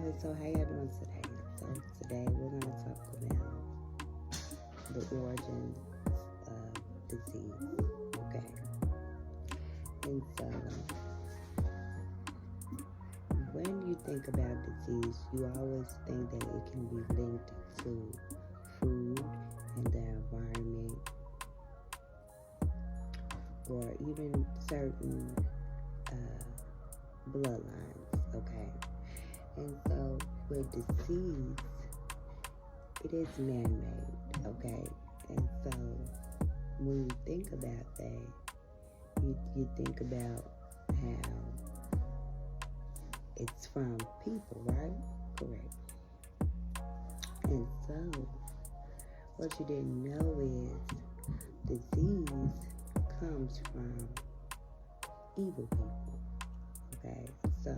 Okay, so how y'all doing today? So today we're going to talk about the origins of disease. Okay, and so when you think about disease, you always think that it can be linked to food and the environment, or even certain bloodlines. Okay, and so with disease, it is man-made, okay? And so when you think about that, you think about how it's from people, right? Correct. And so what you didn't know is disease comes from evil people, okay? So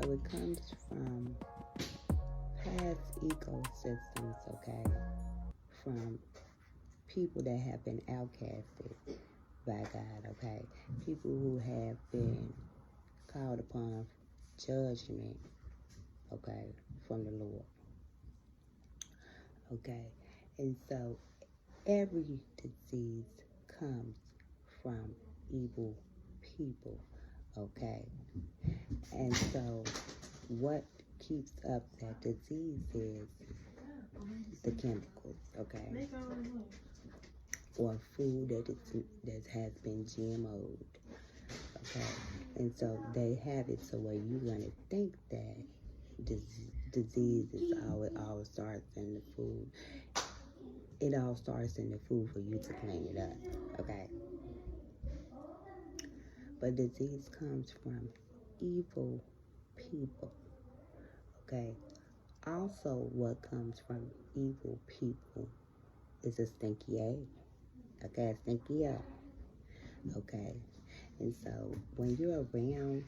it comes from past ecosystems, okay, from people that have been outcasted by God, okay, people who have been called upon judgment, okay, from the Lord, okay, and so every disease comes from evil people, okay, and so what keeps up that disease is the chemicals, okay, or food that has been GMO'd, okay, and so they have it so where you're gonna think that disease is all starts in the food. It all starts in the food for you to clean it up, okay? But disease comes from evil people, okay? Also, what comes from evil people is a stinky egg, okay? A stinky egg, okay? And so when you're around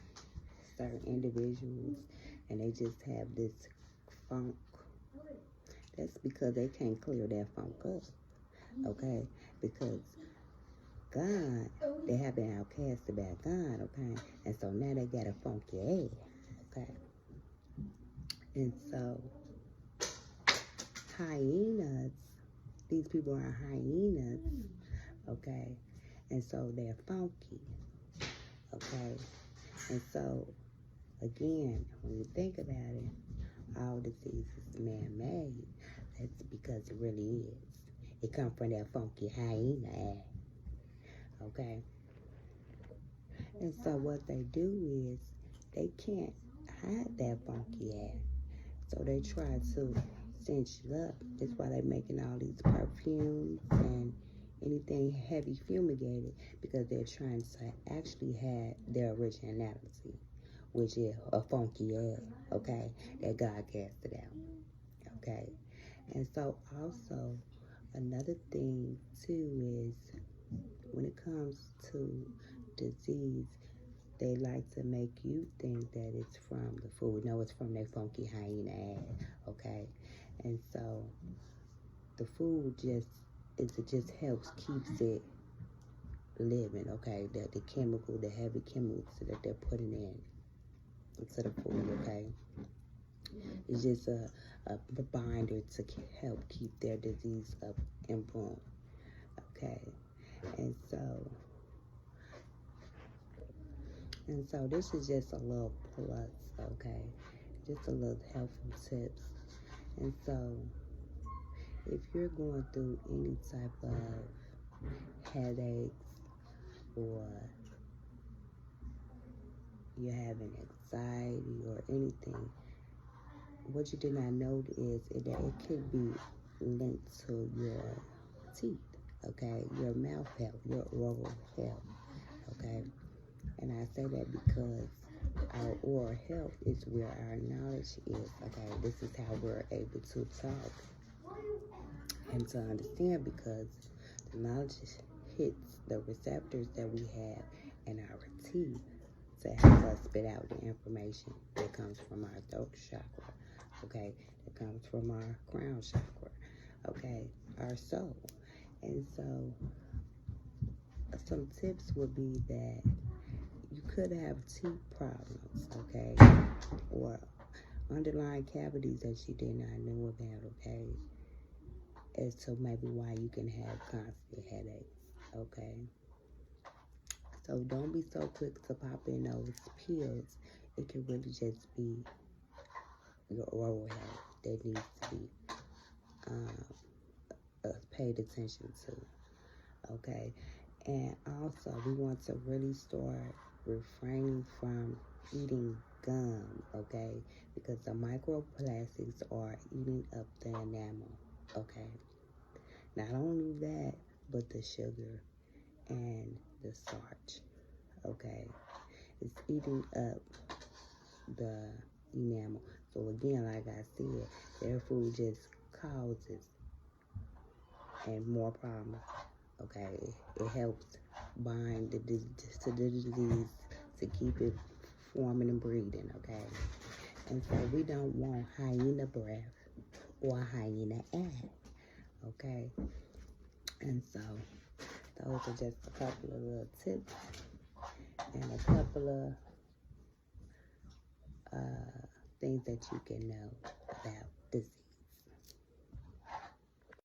certain individuals and they just have this funk, that's because they can't clear that funk up, okay? Because God, they have been outcasted by God, okay? And so now they got a funky egg, okay? And so hyenas, these people are hyenas, okay? And so they're funky, okay? And so, again, when you think about it, all disease is man-made. That's because it really is. It comes from that funky hyena egg, okay? And so what they do is they can't hide that funky egg. So they try to cinch it up. That's why they're making all these perfumes and anything heavy fumigated, because they're trying to actually have their originality, which is a funky egg, okay, that God casted out, okay. And so also another thing too is when it comes to disease, they like to make you think that it's from the food. No, it's from their funky hyena egg, okay? And so the food just helps keeps it living, okay? The chemical, the heavy chemicals that they're putting in into the food, okay? It's just a binder to help keep their disease up and boom, okay? And so this is just a little plus, okay? Just a little helpful tips. And so if you're going through any type of headaches, or you're having anxiety or anything, what you did not know is that it could be linked to your teeth, okay? Your mouth health, your oral health, okay? And I say that because our oral health is where our knowledge is, okay? This is how we're able to talk and to understand, because the knowledge hits the receptors that we have in our teeth to help us spit out the information that comes from our throat chakra, okay? That comes from our crown chakra, okay? Our soul. And so some tips would be that you could have teeth problems, okay, or underlying cavities that you did not know about, okay, as to maybe why you can have constant headaches, okay. So don't be so quick to pop in those pills. It can really just be your oral health that needs to be paid attention to, okay. And also, we want to really start refraining from eating gum, okay, because the microplastics are eating up the enamel, okay. Not only that, but the sugar and the starch, okay, it's eating up the enamel. So again, like I said, their food just causes and more problems, okay. It helps bind the disease to keep it forming and breeding, okay. And so we don't want hyena breath or hyena eye, okay. And so those are just a couple of little tips and a couple of things that you can know about disease.